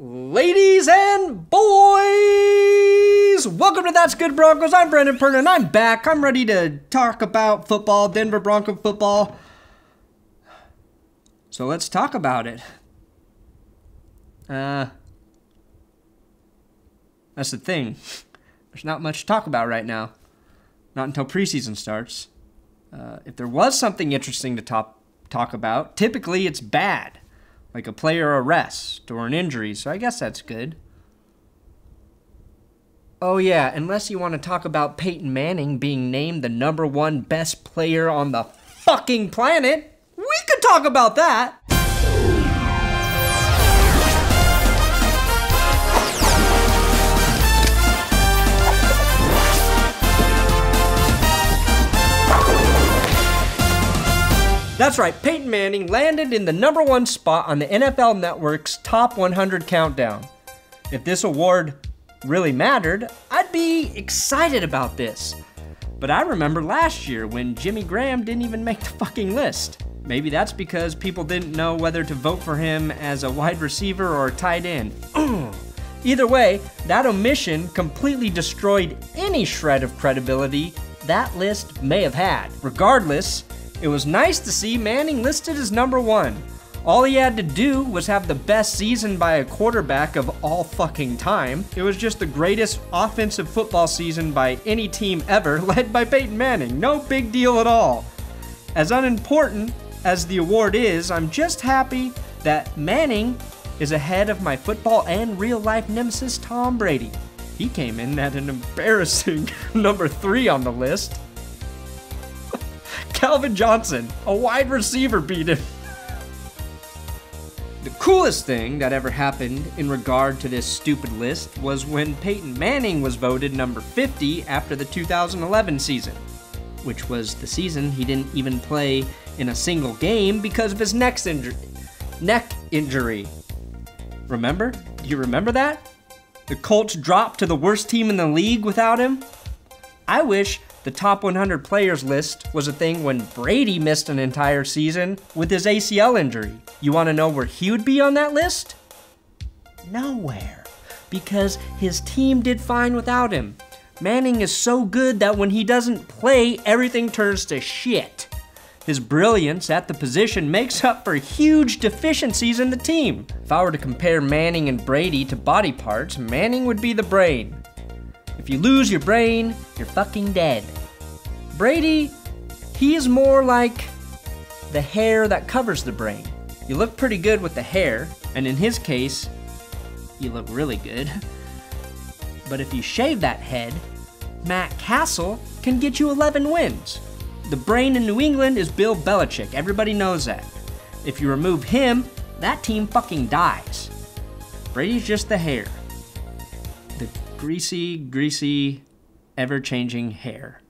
Ladies and boys, welcome to That's Good Broncos. I'm Perna and I'm back. I'm ready to talk about football, Denver Bronco football. So let's talk about it. That's the thing. There's not much to talk about right now. Not until preseason starts. If there was something interesting to talk about, typically it's bad. Like a player arrest or an injury, so I guess that's good. Oh yeah, unless you want to talk about Peyton Manning being named the #1 best player on the fucking planet, we could talk about that. That's right, Peyton Manning landed in the #1 spot on the NFL Network's Top 100 countdown. If this award really mattered, I'd be excited about this. But I remember last year when Jimmy Graham didn't even make the fucking list. Maybe that's because people didn't know whether to vote for him as a wide receiver or a tight end. Either way, that omission completely destroyed any shred of credibility that list may have had. Regardless, it was nice to see Manning listed as #1. All he had to do was have the best season by a quarterback of all fucking time. It was just the greatest offensive football season by any team ever, led by Peyton Manning. No big deal at all. As unimportant as the award is, I'm just happy that Manning is ahead of my football and real-life nemesis Tom Brady. He came in at an embarrassing #3 on the list. Calvin Johnson, a wide receiver, beat him. The coolest thing that ever happened in regard to this stupid list was when Peyton Manning was voted #50 after the 2011 season, which was the season he didn't even play in a single game because of his neck injury. Remember? Do you remember that? The Colts dropped to the worst team in the league without him? I wish the top 100 players list was a thing when Brady missed an entire season with his ACL injury. You want to know where he would be on that list? Nowhere, because his team did fine without him. Manning is so good that when he doesn't play, everything turns to shit. His brilliance at the position makes up for huge deficiencies in the team. If I were to compare Manning and Brady to body parts, Manning would be the brain. If you lose your brain, you're fucking dead. Brady, he is more like the hair that covers the brain. You look pretty good with the hair, and in his case, you look really good. But if you shave that head, Matt Castle can get you 11 wins. The brain in New England is Bill Belichick, everybody knows that. If you remove him, that team fucking dies. Brady's just the hair. The greasy, ever-changing hair.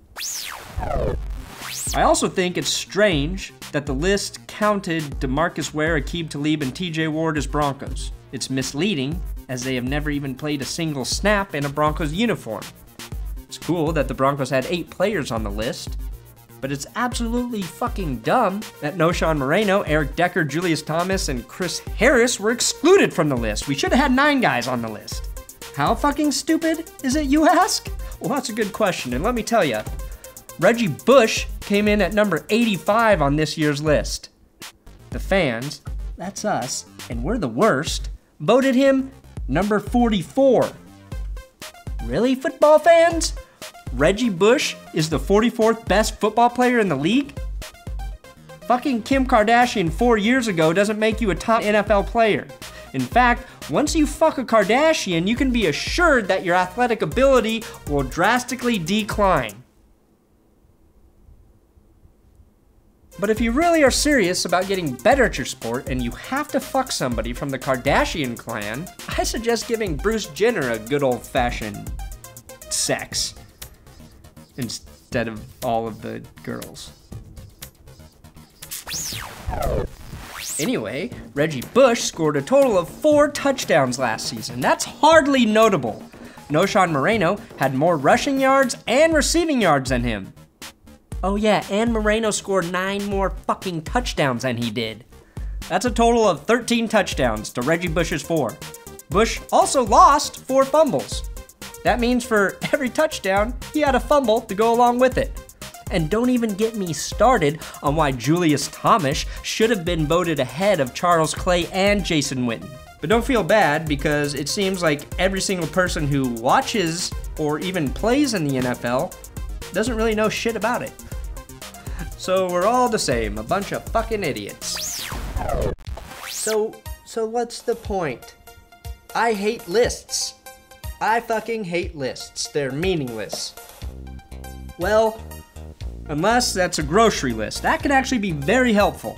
I also think it's strange that the list counted DeMarcus Ware, Aqib Talib, and TJ Ward as Broncos. It's misleading, as they have never even played a single snap in a Broncos uniform. It's cool that the Broncos had 8 players on the list, but it's absolutely fucking dumb that Knowshon Moreno, Eric Decker, Julius Thomas, and Chris Harris were excluded from the list. We should have had 9 guys on the list. How fucking stupid is it, you ask? Well, that's a good question, and let me tell you, Reggie Bush came in at number 85 on this year's list. The fans, that's us, and we're the worst, voted him number 44. Really, football fans? Reggie Bush is the 44th best football player in the league? Fucking Kim Kardashian 4 years ago doesn't make you a top NFL player. In fact, once you fuck a Kardashian, you can be assured that your athletic ability will drastically decline. But if you really are serious about getting better at your sport and you have to fuck somebody from the Kardashian clan, I suggest giving Bruce Jenner a good old-fashioned sex instead of all of the girls. Anyway, Reggie Bush scored a total of 4 touchdowns last season. That's hardly notable. Knowshon Moreno had more rushing yards and receiving yards than him. Oh yeah, and Moreno scored 9 more fucking touchdowns than he did. That's a total of 13 touchdowns to Reggie Bush's 4. Bush also lost 4 fumbles. That means for every touchdown, he had a fumble to go along with it. And don't even get me started on why Julius Thomas should have been voted ahead of Charles Clay and Jason Witten. But don't feel bad, because it seems like every single person who watches or even plays in the NFL doesn't really know shit about it. So we're all the same, a bunch of fucking idiots. So what's the point? I hate lists. I fucking hate lists. They're meaningless. Well, unless that's a grocery list. That can actually be very helpful.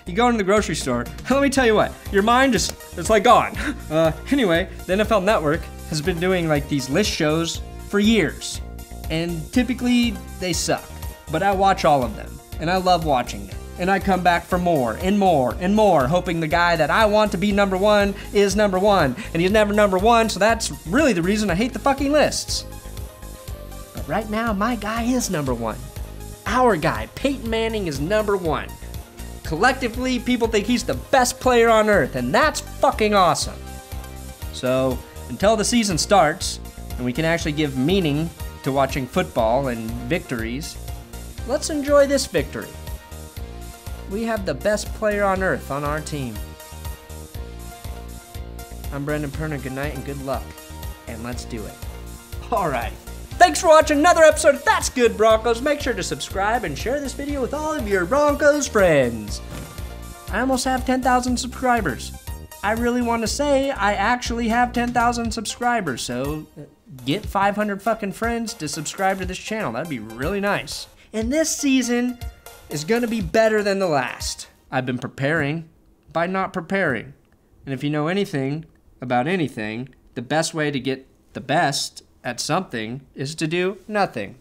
You go into the grocery store, let me tell you what, your mind it's like gone. Anyway, the NFL Network has been doing like these list shows for years. And typically they suck. But I watch all of them, and I love watching them. And I come back for more and more and more, hoping the guy that I want to be number 1 is number 1. And he's never number 1, so that's really the reason I hate the fucking lists. But right now, my guy is number 1. Our guy, Peyton Manning, is number 1. Collectively, people think he's the best player on earth, and that's fucking awesome. So, until the season starts, and we can actually give meaning to watching football and victories, let's enjoy this victory. We have the best player on earth on our team. I'm Brendan Perna, good night and good luck, and let's do it. Alright. Thanks for watching another episode of That's Good Broncos. Make sure to subscribe and share this video with all of your Broncos friends. I almost have 10,000 subscribers. I really want to say I actually have 10,000 subscribers, so get 500 fucking friends to subscribe to this channel. That'd be really nice. And this season is gonna be better than the last. I've been preparing by not preparing. And if you know anything about anything, the best way to get the best at something is to do nothing.